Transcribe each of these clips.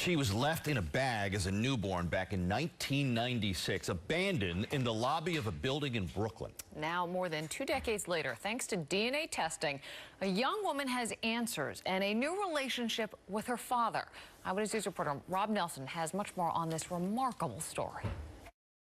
She was left in a bag as a newborn back in 1996, abandoned in the lobby of a building in Brooklyn. Now, more than 2 decades later, thanks to DNA testing, a young woman has answers and a new relationship with her father. Eyewitness News reporter Rob Nelson has much more on this remarkable story.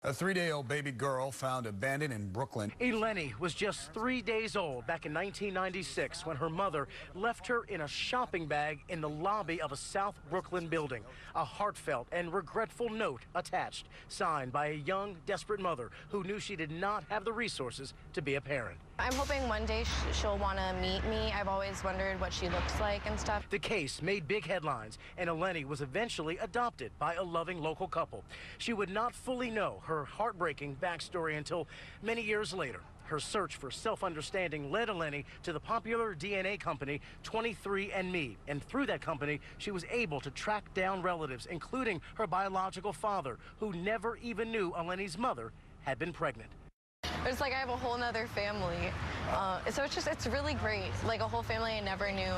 A 3-day-old baby girl found abandoned in Brooklyn. Eleni was just 3 days old back in 1996 when her mother left her in a shopping bag in the lobby of a South Brooklyn building. A heartfelt and regretful note attached, signed by a young, desperate mother who knew she did not have the resources to be a parent. I'm hoping one day she'll want to meet me. I've always wondered what she looks like and stuff. The case made big headlines, and Eleni was eventually adopted by a loving local couple. She would not fully know her heartbreaking backstory until many years later. Her search for self-understanding led Eleni to the popular DNA company 23andMe, and through that company, she was able to track down relatives, including her biological father, who never even knew Eleni's mother had been pregnant. It's like I have a whole nother family. So it's really great. Like a whole family I never knew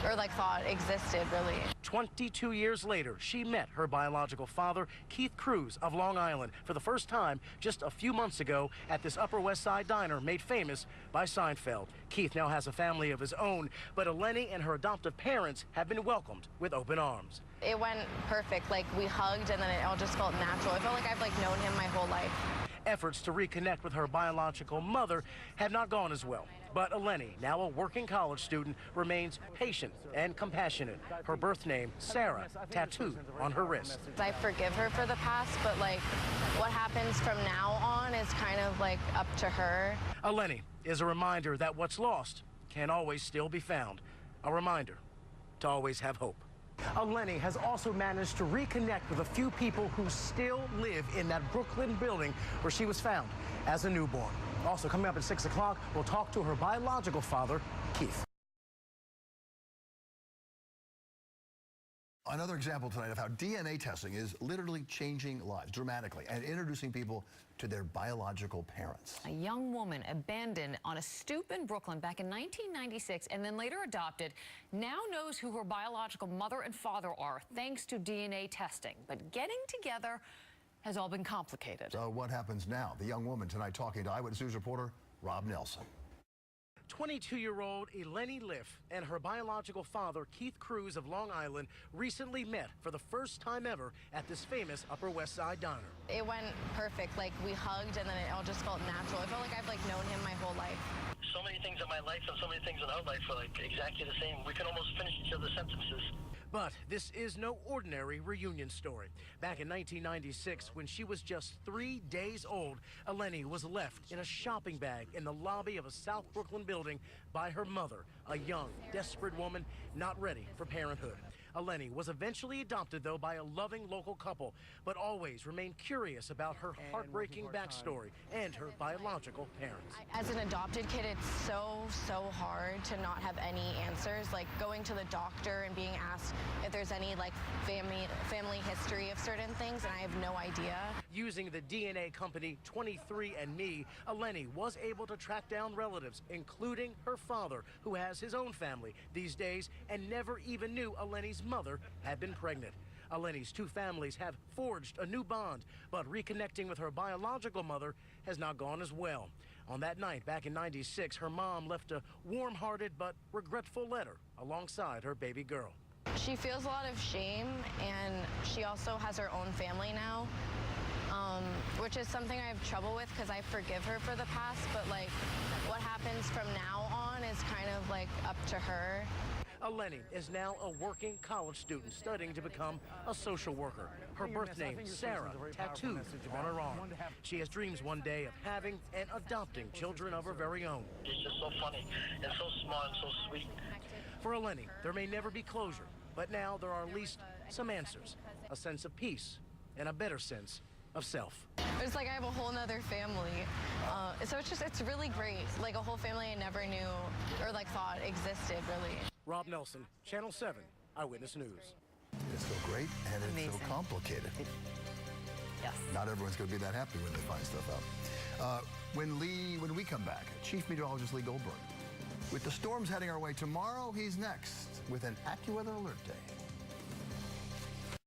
or thought existed, really. 22 years later, she met her biological father, Keith Cruz of Long Island, for the first time just a few months ago at this Upper West Side diner made famous by Seinfeld. Keith now has a family of his own, but Eleni and her adoptive parents have been welcomed with open arms. It went perfect. We hugged and then it all just felt natural. I felt like I've known him my whole life. Efforts to reconnect with her biological mother have not gone as well. But Eleni, now a working college student, remains patient and compassionate. Her birth name, Sarah, tattooed on her wrist. I forgive her for the past, but what happens from now on is kind of up to her. Eleni is a reminder that what's lost can always still be found. A reminder to always have hope. Eleni has also managed to reconnect with a few people who still live in that Brooklyn building where she was found as a newborn. Also coming up at 6 o'clock, we'll talk to her biological father, Keith. Another example tonight of how DNA testing is literally changing lives dramatically and introducing people to their biological parents. A young woman abandoned on a stoop in Brooklyn back in 1996 and then later adopted now knows who her biological mother and father are thanks to DNA testing. But getting together has all been complicated. So what happens now? The young woman tonight talking to Eyewitness News reporter Rob Nelson. 22-year-old Eleni Liff and her biological father, Keith Cruz of Long Island, recently met for the first time ever at this famous Upper West Side diner. It went perfect. We hugged and then it all just felt natural. I felt like I've known him my whole life. So many things in my life and so many things in her life are exactly the same. We can almost finish each other's sentences. But this is no ordinary reunion story. Back in 1996, when she was just 3 days old, Eleni was left in a shopping bag in the lobby of a South Brooklyn building by her mother, a young, desperate woman not ready for parenthood. Eleni was eventually adopted, though, by a loving local couple, but always remained curious about her heartbreaking backstory and her biological parents. As an adopted kid, it's so hard to not have any answers. Going to the doctor and being asked if there's any family history of certain things, and I have no idea. Using the DNA company 23andMe, Eleni was able to track down relatives, including her father, who has his own family these days and never even knew Eleni's mother had been pregnant. Eleni's two families have forged a new bond, but reconnecting with her biological mother has not gone as well. On that night back in '96, her mom left a warm-hearted but regretful letter alongside her baby girl. She feels a lot of shame, and she also has her own family now, which is something I have trouble with because I forgive her for the past, but what happens from now on is kind of up to her. Eleni is now a working college student studying to become a social worker. Her birth name, Sarah, tattooed on her arm. She has dreams one day of having and adopting children of her very own. It's just so funny and so smart and so sweet. For Eleni, there may never be closure, but now there are at least some answers, a sense of peace, and a better sense of self. It's like I have a whole nother family. So it's really great. A whole family I never knew or thought existed, really. Rob Nelson, Channel 7, Eyewitness News. It's so great and it's Amazing. so complicated. Yes. Not everyone's going to be that happy when they find stuff out. When we come back, Chief Meteorologist Lee Goldberg. With the storms heading our way tomorrow, he's next with an AccuWeather Alert Day.